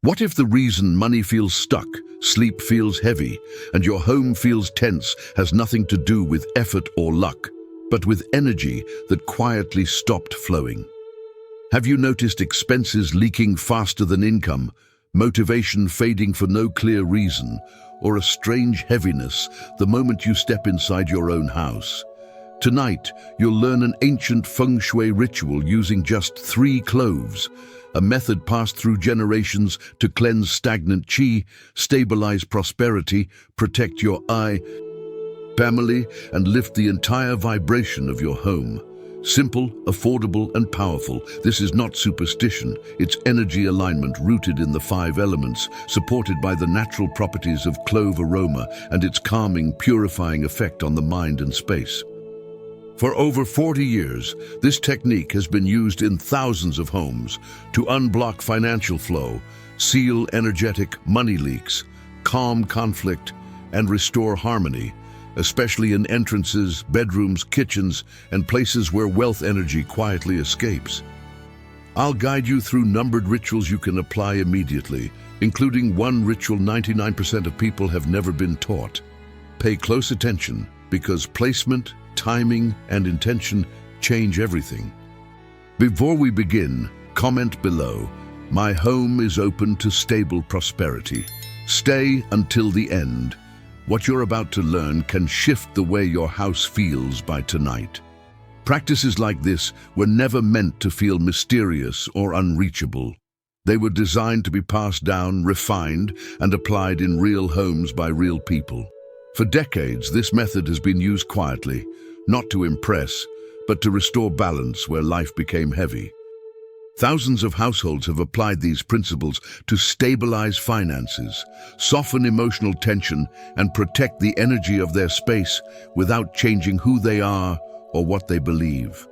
What if the reason money feels stuck, sleep feels heavy, and your home feels tense has nothing to do with effort or luck, but with energy that quietly stopped flowing? Have you noticed expenses leaking faster than income, motivation fading for no clear reason, or a strange heaviness the moment you step inside your own house? Tonight, you'll learn an ancient feng shui ritual using just 3 cloves, a method passed through generations to cleanse stagnant qi, stabilize prosperity, protect your family, and lift the entire vibration of your home. Simple, affordable, and powerful, this is not superstition. It's energy alignment rooted in the 5 elements, supported by the natural properties of clove aroma and its calming, purifying effect on the mind and space. For over 40 years, this technique has been used in thousands of homes to unblock financial flow, seal energetic money leaks, calm conflict, and restore harmony, especially in entrances, bedrooms, kitchens, and places where wealth energy quietly escapes. I'll guide you through numbered rituals you can apply immediately, including one ritual 99% of people have never been taught. Pay close attention, because placement, timing, and intention change everything. Before we begin, comment below. My home is open to stable prosperity. Stay until the end. What you're about to learn can shift the way your house feels by tonight. Practices like this were never meant to feel mysterious or unreachable. They were designed to be passed down, refined, and applied in real homes by real people. For decades, this method has been used quietly, not to impress, but to restore balance where life became heavy. Thousands of households have applied these principles to stabilize finances, soften emotional tension, and protect the energy of their space without changing who they are or what they believe.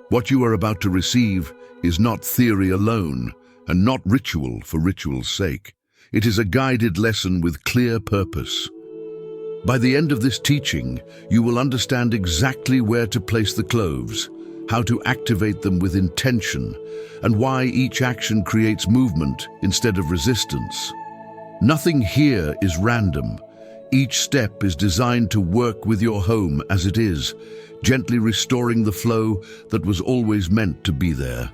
What you are about to receive is not theory alone, and not ritual for ritual's sake. It is a guided lesson with clear purpose. By the end of this teaching, you will understand exactly where to place the cloves, how to activate them with intention, and why each action creates movement instead of resistance. Nothing here is random. Each step is designed to work with your home as it is, gently restoring the flow that was always meant to be there.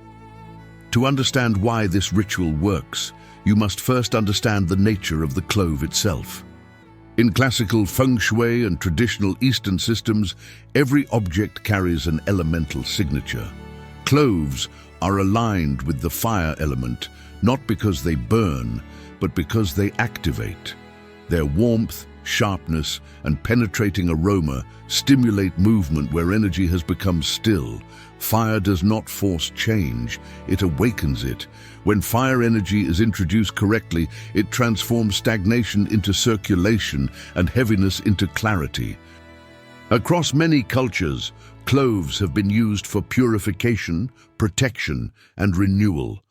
To understand why this ritual works, you must first understand the nature of the clove itself. In classical feng shui and traditional Eastern systems, every object carries an elemental signature. Cloves are aligned with the fire element, not because they burn, but because they activate. Their warmth, sharpness, and penetrating aroma stimulate movement where energy has become still. Fire does not force change, it awakens it. When fire energy is introduced correctly, it transforms stagnation into circulation and heaviness into clarity. Across many cultures, cloves have been used for purification, protection, and renewal.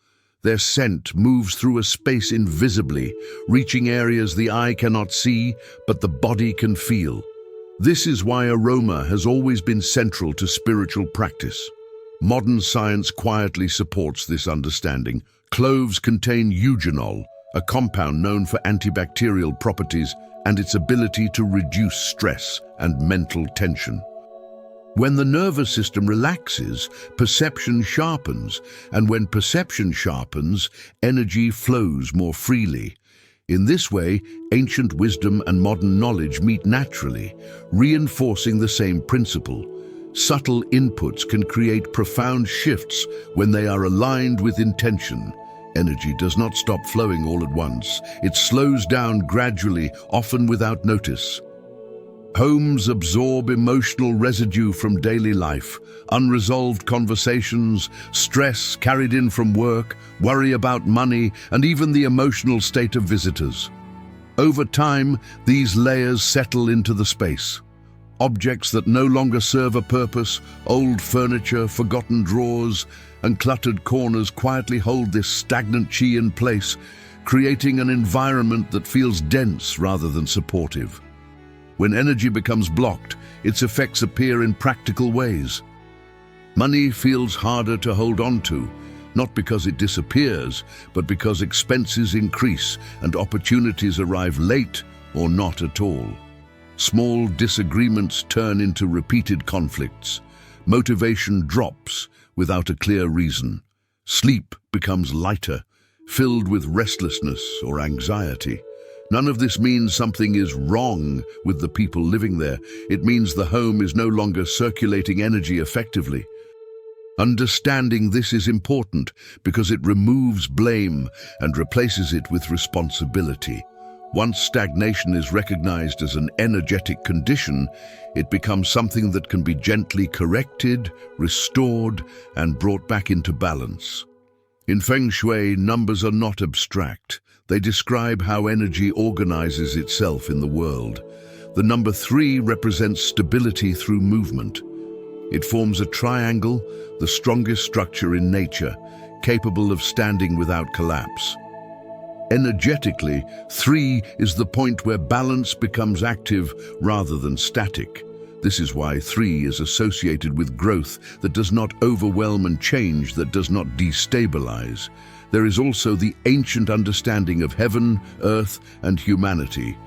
Their scent moves through a space invisibly, reaching areas the eye cannot see, but the body can feel. This is why aroma has always been central to spiritual practice. Modern science quietly supports this understanding. Cloves contain eugenol, a compound known for antibacterial properties and its ability to reduce stress and mental tension. When the nervous system relaxes, perception sharpens, and when perception sharpens, energy flows more freely. In this way, ancient wisdom and modern knowledge meet naturally, reinforcing the same principle. Subtle inputs can create profound shifts when they are aligned with intention. Energy does not stop flowing all at once. It slows down gradually, often without notice. Homes absorb emotional residue from daily life, unresolved conversations, stress carried in from work, worry about money, and even the emotional state of visitors. Over time, these layers settle into the space. Objects that no longer serve a purpose, old furniture, forgotten drawers, and cluttered corners quietly hold this stagnant qi in place, creating an environment that feels dense rather than supportive. When energy becomes blocked, its effects appear in practical ways. Money feels harder to hold on to, not because it disappears, but because expenses increase and opportunities arrive late or not at all. Small disagreements turn into repeated conflicts. Motivation drops without a clear reason. Sleep becomes lighter, filled with restlessness or anxiety. None of this means something is wrong with the people living there. It means the home is no longer circulating energy effectively. Understanding this is important because it removes blame and replaces it with responsibility. Once stagnation is recognized as an energetic condition, it becomes something that can be gently corrected, restored, and brought back into balance. In Feng Shui, numbers are not abstract. They describe how energy organizes itself in the world. The number 3 represents stability through movement. It forms a triangle, the strongest structure in nature, capable of standing without collapse. Energetically, 3 is the point where balance becomes active rather than static. This is why 3 is associated with growth that does not overwhelm and change that does not destabilize. There is also the ancient understanding of heaven, earth, and humanity.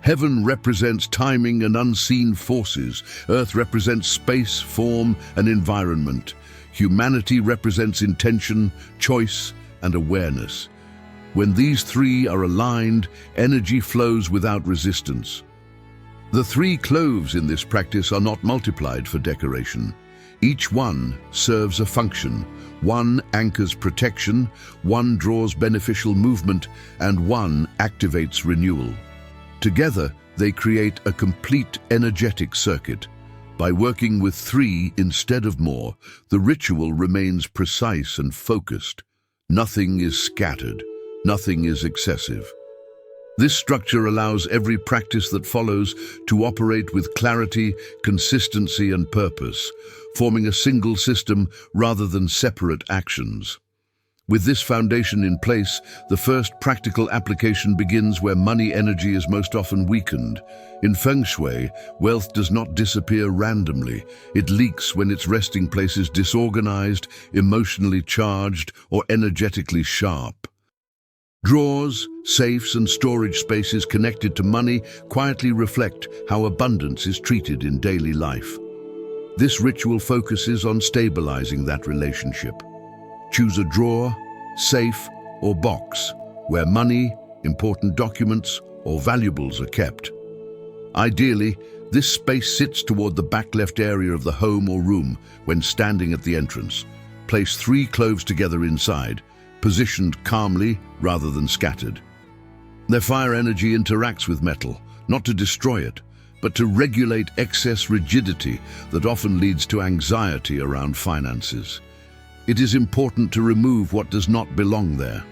Heaven represents timing and unseen forces. Earth represents space, form, and environment. Humanity represents intention, choice, and awareness. When these 3 are aligned, energy flows without resistance. The 3 cloves in this practice are not multiplied for decoration. Each one serves a function. One anchors protection, one draws beneficial movement, and one activates renewal. Together, they create a complete energetic circuit. By working with 3 instead of more, the ritual remains precise and focused. Nothing is scattered. Nothing is excessive. This structure allows every practice that follows to operate with clarity, consistency, and purpose, forming a single system rather than separate actions. With this foundation in place, the first practical application begins where money energy is most often weakened. In Feng Shui, wealth does not disappear randomly. It leaks when its resting place is disorganized, emotionally charged, or energetically sharp. Drawers, safes, and storage spaces connected to money quietly reflect how abundance is treated in daily life. This ritual focuses on stabilizing that relationship. Choose a drawer, safe, or box where money, important documents, or valuables are kept. Ideally, this space sits toward the back left area of the home or room when standing at the entrance. Place 3 cloves together inside, positioned calmly rather than scattered. Their fire energy interacts with metal, not to destroy it, but to regulate excess rigidity that often leads to anxiety around finances. It is important to remove what does not belong there.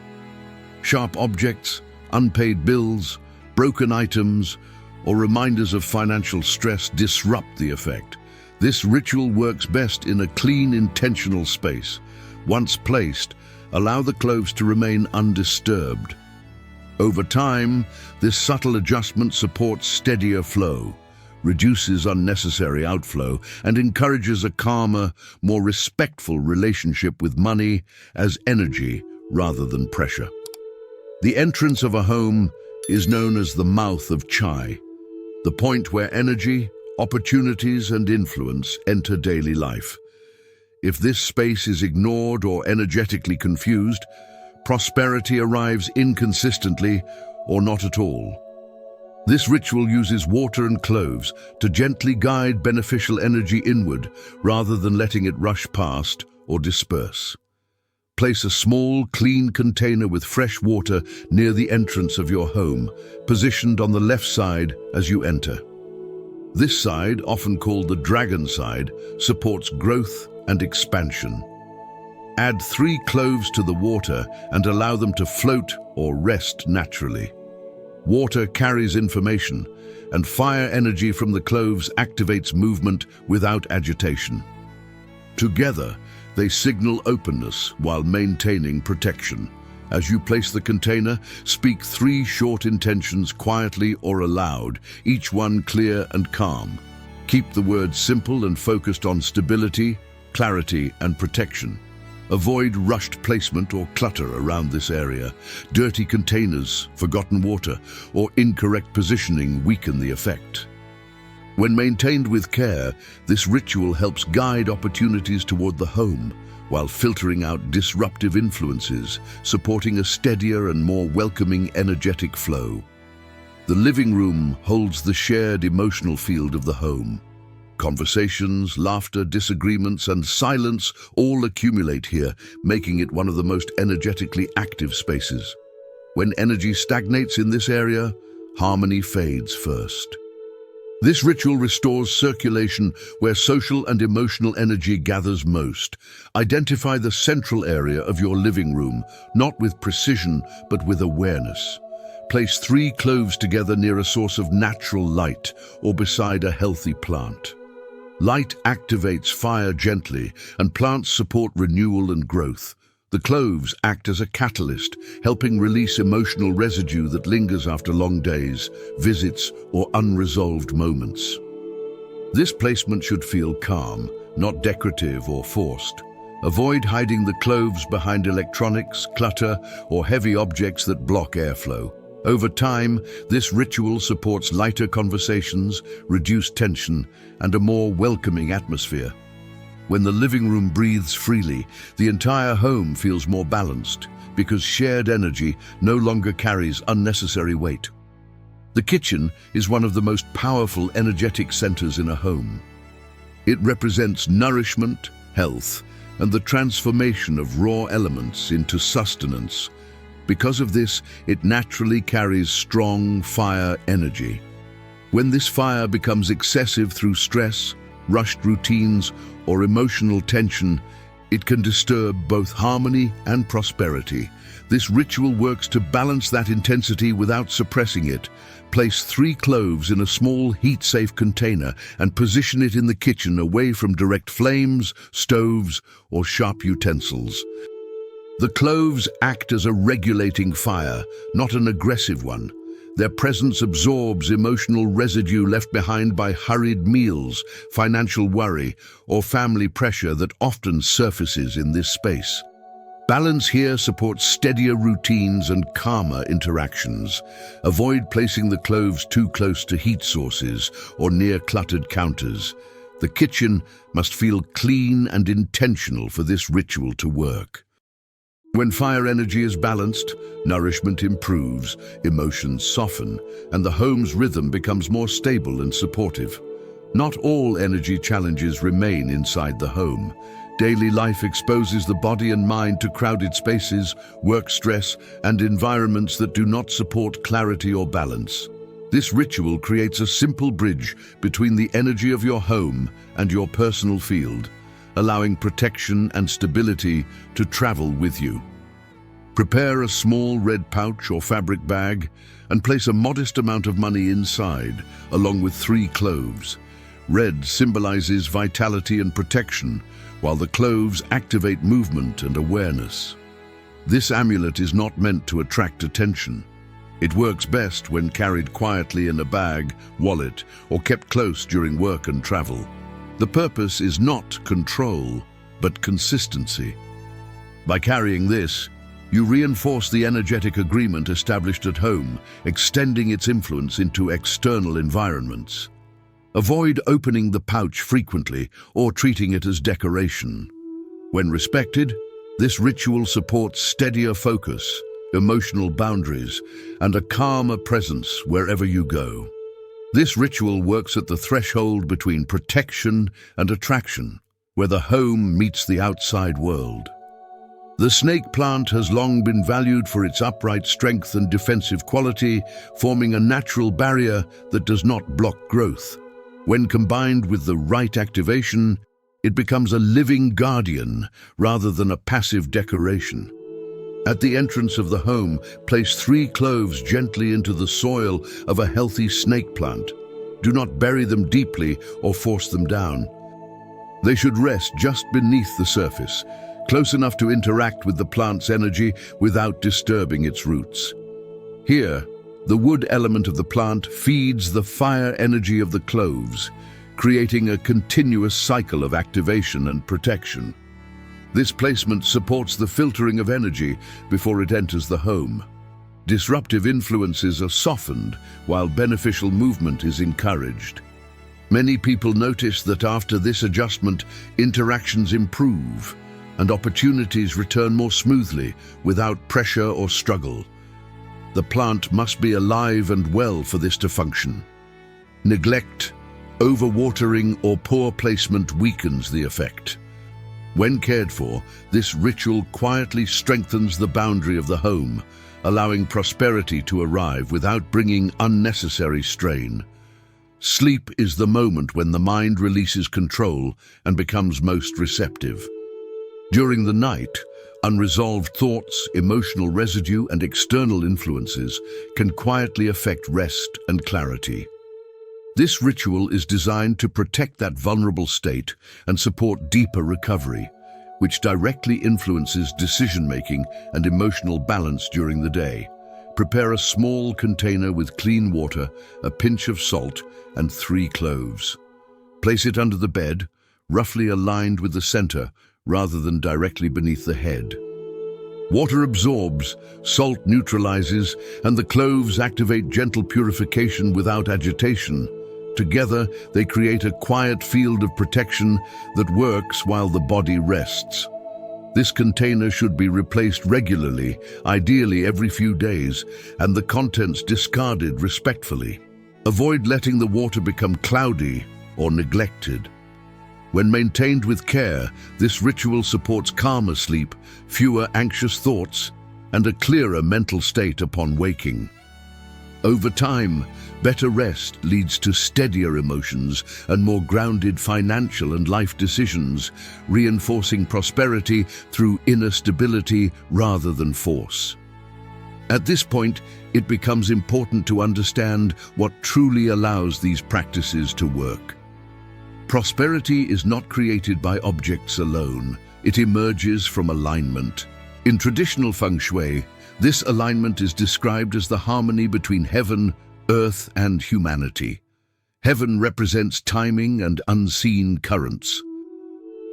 Sharp objects, unpaid bills, broken items, or reminders of financial stress disrupt the effect. This ritual works best in a clean, intentional space. Once placed, allow the cloves to remain undisturbed. Over time, this subtle adjustment supports steadier flow, reduces unnecessary outflow, and encourages a calmer, more respectful relationship with money as energy rather than pressure. The entrance of a home is known as the mouth of chai, the point where energy, opportunities, and influence enter daily life. If this space is ignored or energetically confused, prosperity arrives inconsistently or not at all. This ritual uses water and cloves to gently guide beneficial energy inward rather than letting it rush past or disperse. Place a small, clean container with fresh water near the entrance of your home, positioned on the left side as you enter. This side, often called the dragon side, supports growth and expansion. Add 3 cloves to the water and allow them to float or rest naturally. Water carries information, and fire energy from the cloves activates movement without agitation. Together, they signal openness while maintaining protection. As you place the container, speak 3 short intentions quietly or aloud, each one clear and calm. Keep the words simple and focused on stability, clarity, and protection. Avoid rushed placement or clutter around this area. Dirty containers, forgotten water, or incorrect positioning weaken the effect. When maintained with care, this ritual helps guide opportunities toward the home, while filtering out disruptive influences, supporting a steadier and more welcoming energetic flow. The living room holds the shared emotional field of the home. Conversations, laughter, disagreements, and silence all accumulate here, making it one of the most energetically active spaces. When energy stagnates in this area, harmony fades first. This ritual restores circulation where social and emotional energy gathers most. Identify the central area of your living room, not with precision, but with awareness. Place 3 cloves together near a source of natural light or beside a healthy plant. Light activates fire gently, and plants support renewal and growth. The cloves act as a catalyst, helping release emotional residue that lingers after long days, visits, or unresolved moments. This placement should feel calm, not decorative or forced. Avoid hiding the cloves behind electronics, clutter, or heavy objects that block airflow. Over time, this ritual supports lighter conversations, reduced tension, and a more welcoming atmosphere. When the living room breathes freely, the entire home feels more balanced because shared energy no longer carries unnecessary weight. The kitchen is one of the most powerful energetic centers in a home. It represents nourishment, health, and the transformation of raw elements into sustenance. Because of this, it naturally carries strong fire energy. When this fire becomes excessive through stress, rushed routines, or emotional tension, it can disturb both harmony and prosperity. This ritual works to balance that intensity without suppressing it. Place 3 cloves in a small heat-safe container and position it in the kitchen away from direct flames, stoves, or sharp utensils. The cloves act as a regulating fire, not an aggressive one. Their presence absorbs emotional residue left behind by hurried meals, financial worry, or family pressure that often surfaces in this space. Balance here supports steadier routines and calmer interactions. Avoid placing the cloves too close to heat sources or near cluttered counters. The kitchen must feel clean and intentional for this ritual to work. When fire energy is balanced, nourishment improves, emotions soften, and the home's rhythm becomes more stable and supportive. Not all energy challenges remain inside the home. Daily life exposes the body and mind to crowded spaces, work stress, and environments that do not support clarity or balance. This ritual creates a simple bridge between the energy of your home and your personal field, allowing protection and stability to travel with you. Prepare a small red pouch or fabric bag and place a modest amount of money inside, along with 3 cloves. Red symbolizes vitality and protection, while the cloves activate movement and awareness. This amulet is not meant to attract attention. It works best when carried quietly in a bag, wallet, or kept close during work and travel. The purpose is not control, but consistency. By carrying this, you reinforce the energetic agreement established at home, extending its influence into external environments. Avoid opening the pouch frequently or treating it as decoration. When respected, this ritual supports steadier focus, emotional boundaries, and a calmer presence wherever you go. This ritual works at the threshold between protection and attraction, where the home meets the outside world. The snake plant has long been valued for its upright strength and defensive quality, forming a natural barrier that does not block growth. When combined with the right activation, it becomes a living guardian rather than a passive decoration. At the entrance of the home, place 3 cloves gently into the soil of a healthy snake plant. Do not bury them deeply or force them down. They should rest just beneath the surface, close enough to interact with the plant's energy without disturbing its roots. Here, the wood element of the plant feeds the fire energy of the cloves, creating a continuous cycle of activation and protection. This placement supports the filtering of energy before it enters the home. Disruptive influences are softened while beneficial movement is encouraged. Many people notice that after this adjustment, interactions improve and opportunities return more smoothly without pressure or struggle. The plant must be alive and well for this to function. Neglect, overwatering, or poor placement weakens the effect. When cared for, this ritual quietly strengthens the boundary of the home, allowing prosperity to arrive without bringing unnecessary strain. Sleep is the moment when the mind releases control and becomes most receptive. During the night, unresolved thoughts, emotional residue, and external influences can quietly affect rest and clarity. This ritual is designed to protect that vulnerable state and support deeper recovery, which directly influences decision-making and emotional balance during the day. Prepare a small container with clean water, a pinch of salt, and 3 cloves. Place it under the bed, roughly aligned with the center, rather than directly beneath the head. Water absorbs, salt neutralizes, and the cloves activate gentle purification without agitation. Together, they create a quiet field of protection that works while the body rests. This container should be replaced regularly, ideally every few days, and the contents discarded respectfully. Avoid letting the water become cloudy or neglected. When maintained with care, this ritual supports calmer sleep, fewer anxious thoughts, and a clearer mental state upon waking. Over time, better rest leads to steadier emotions and more grounded financial and life decisions, reinforcing prosperity through inner stability rather than force. At this point, it becomes important to understand what truly allows these practices to work. Prosperity is not created by objects alone. It emerges from alignment. In traditional feng shui, this alignment is described as the harmony between heaven, earth, and humanity. Heaven represents timing and unseen currents.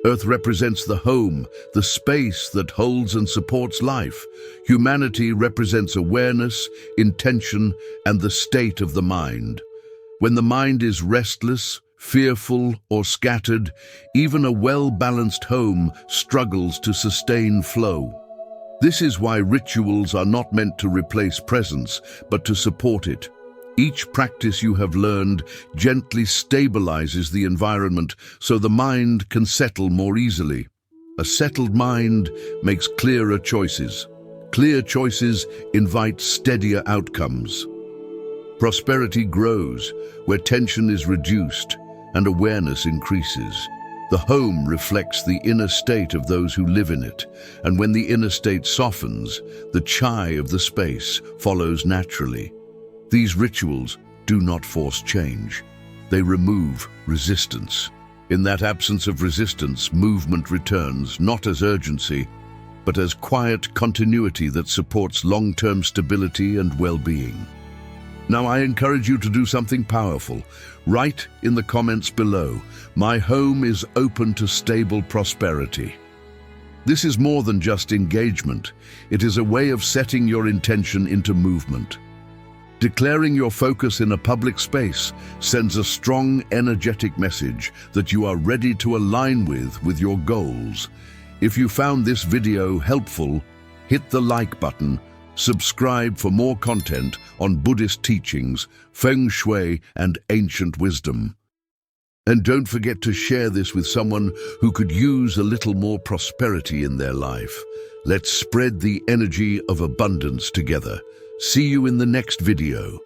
Earth represents the home, the space that holds and supports life. Humanity represents awareness, intention, and the state of the mind. When the mind is restless, fearful, or scattered, even a well-balanced home struggles to sustain flow. This is why rituals are not meant to replace presence, but to support it. Each practice you have learned gently stabilizes the environment so the mind can settle more easily. A settled mind makes clearer choices. Clear choices invite steadier outcomes. Prosperity grows where tension is reduced and awareness increases. The home reflects the inner state of those who live in it, and when the inner state softens, the chai of the space follows naturally. These rituals do not force change. They remove resistance. In that absence of resistance, movement returns, not as urgency, but as quiet continuity that supports long-term stability and well-being. Now I encourage you to do something powerful. Write in the comments below, "My home is open to stable prosperity." This is more than just engagement. It is a way of setting your intention into movement. Declaring your focus in a public space sends a strong, energetic message that you are ready to align with your goals. If you found this video helpful, hit the like button. Subscribe for more content on Buddhist teachings, feng shui, and ancient wisdom. And don't forget to share this with someone who could use a little more prosperity in their life. Let's spread the energy of abundance together. See you in the next video.